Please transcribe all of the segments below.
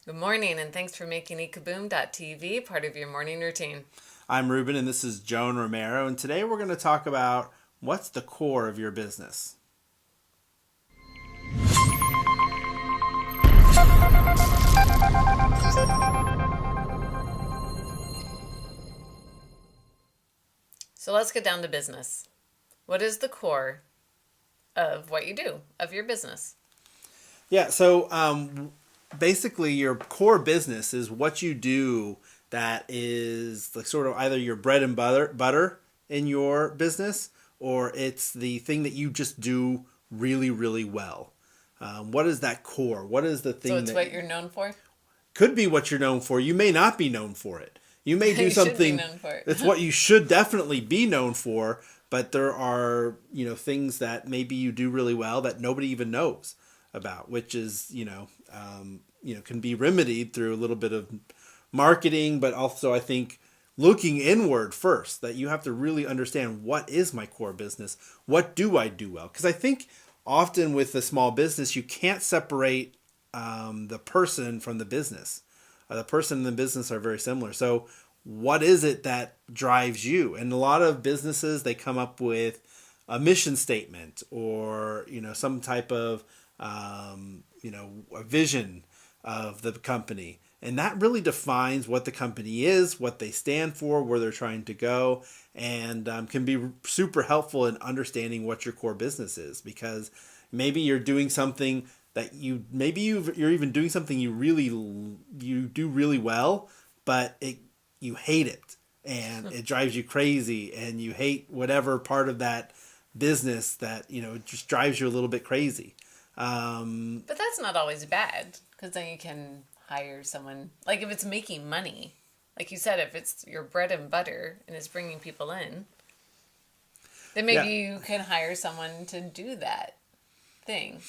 Good morning, and thanks for making ekaboom.tv part of your morning routine. I'm Ruben, and this is Joan Romero, and today we're going to talk about what's the core of your business. So let's get down to business. What is the core of what you do, of your business? Basically, your core business is what you do that is like sort of either your bread and butter in your business, or it's the thing that you just do really, really well. What is that core? What is the thing So it's that what you're known for? could be what you're known for? You may not be known for it. You may do You should be something known for it. that's what you should definitely be known for, but there are, things that maybe you do really well that nobody even knows about, which is, can be remedied through a little bit of marketing, but also I think looking inward first, that you have to really understand what is my core business? What do I do well? Because I think often with a small business, you can't separate the person from the business. The person and the business are very similar. So what is it that drives you? And a lot of businesses, they come up with a mission statement or, some type of, a vision of the company. And that really defines what the company is, what they stand for, where they're trying to go, and can be super helpful in understanding what your core business is. Because maybe you're doing something that you're even doing something you do really well, but you hate it and it drives you crazy, and you hate whatever part of that business that just drives you a little bit crazy. But that's not always bad, because then you can hire someone. Like if it's making money, like you said, if it's your bread and butter and it's bringing people in, then maybe you can hire someone to do that thing.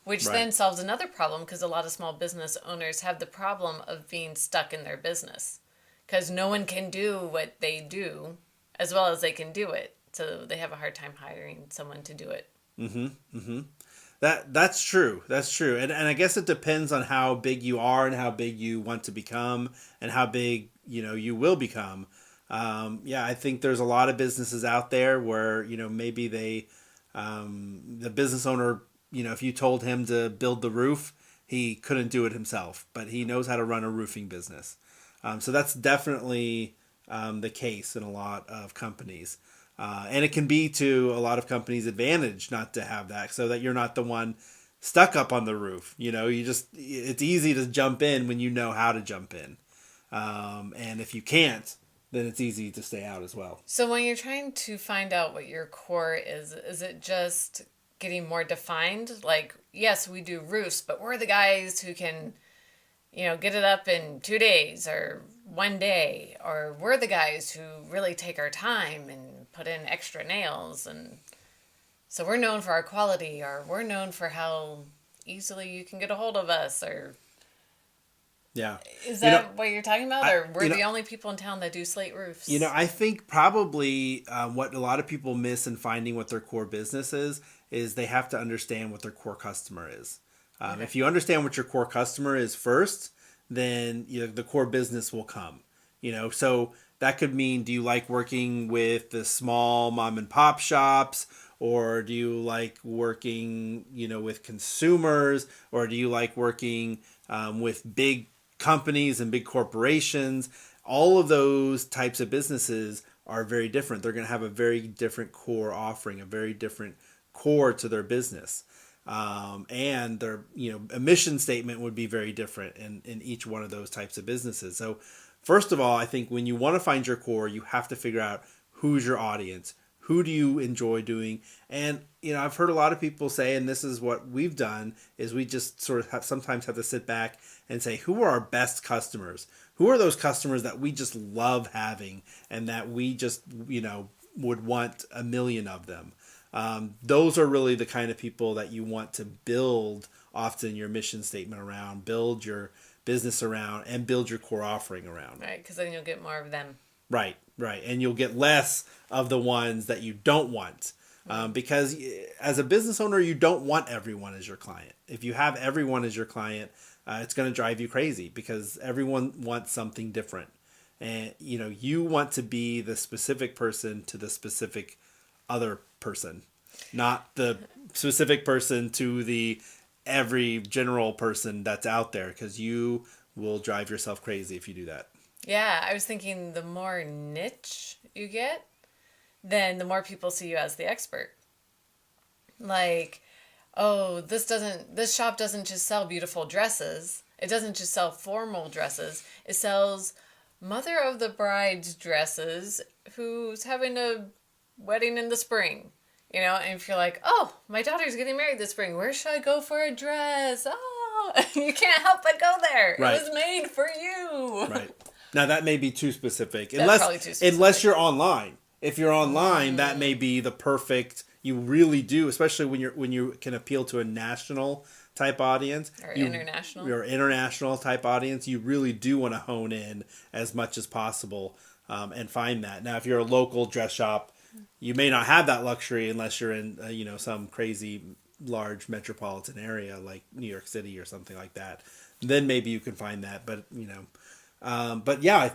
Which Right. then solves another problem, because a lot of small business owners have the problem of being stuck in their business because no one can do what they do as well as they can do it. So they have a hard time hiring someone to do it. That's true. That's true. And I guess it depends on how big you are and how big you want to become and how big, you will become. I think there's a lot of businesses out there where, maybe the business owner, if you told him to build the roof, he couldn't do it himself, but he knows how to run a roofing business. So that's definitely the case in a lot of companies. And it can be to a lot of companies' advantage not to have that, so that you're not the one stuck up on the roof. It's easy to jump in when you know how to jump in. And if you can't, then it's easy to stay out as well. So when you're trying to find out what your core is it just getting more defined? Like, yes, we do roofs, but we're the guys who can, get it up in 2 days or 1 day, or we're the guys who really take our time and put in extra nails, and so we're known for our quality, or we're known for how easily you can get a hold of us, or Yeah. is that what you're talking about? Or we're you know, the only people in town that do slate roofs? I think probably what a lot of people miss in finding what their core business is they have to understand what their core customer is. Okay. If you understand what your core customer is first, then the core business will come. So that could mean, do you like working with the small mom and pop shops, or do you like working with consumers, or do you like working with big companies and big corporations? All of those types of businesses are very different. They're going to have a very different core offering, a very different core to their business. And their a mission statement would be very different in each one of those types of businesses. So first of all, I think when you want to find your core, you have to figure out who's your audience, who do you enjoy doing. And I've heard a lot of people say, and this is what we've done, is we just sort of sometimes have to sit back and say, who are our best customers? Who are those customers that we just love having and that we just would want a million of them? Those are really the kind of people that you want to build often your mission statement around, build your business around, and build your core offering around. Right, because then you'll get more of them. Right. And you'll get less of the ones that you don't want. Because as a business owner, you don't want everyone as your client. If you have everyone as your client, it's going to drive you crazy because everyone wants something different. And, you want to be the specific person to the specific other person, not the specific person to the every general person that's out there, because you will drive yourself crazy if you do that. Yeah, I was thinking the more niche you get, then the more people see you as the expert. Like, oh, this shop doesn't just sell beautiful dresses. It doesn't just sell formal dresses. It sells mother of the bride's dresses who's having a wedding in the spring. And if you're like, oh, my daughter's getting married this spring, where should I go for a dress? Oh, you can't help but go there. Right. It was made for you. Right. Now that may be too specific. That's probably too specific. Unless you're online. If you're online, that may be the perfect. You really do, especially when you can appeal to a national type audience or international. Or international type audience. You really do want to hone in as much as possible and find that. Now, if you're a local dress shop, you may not have that luxury unless you're in some crazy large metropolitan area like New York City or something like that. Then maybe you can find that, but but yeah,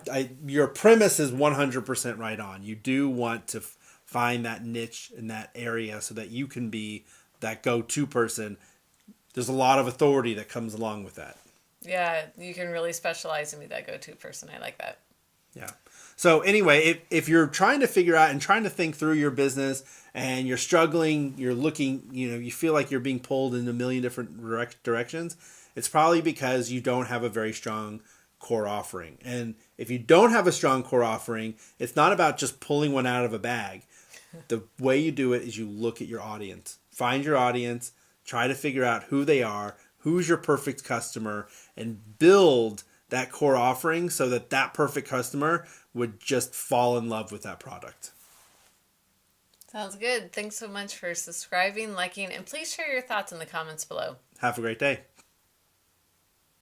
your premise is 100% right on. You do want to find that niche in that area so that you can be that go-to person. There's a lot of authority that comes along with that. Yeah, you can really specialize and be that go-to person. I like that. Yeah. So anyway, if you're trying to figure out and trying to think through your business and you're struggling, you're looking, you feel like you're being pulled in a million different directions, it's probably because you don't have a very strong core offering. And if you don't have a strong core offering, it's not about just pulling one out of a bag. The way you do it is you look at your audience. Find your audience, try to figure out who they are, who's your perfect customer, and build that core offering so that perfect customer would just fall in love with that product. Sounds good. Thanks so much for subscribing, liking, and please share your thoughts in the comments below. Have a great day.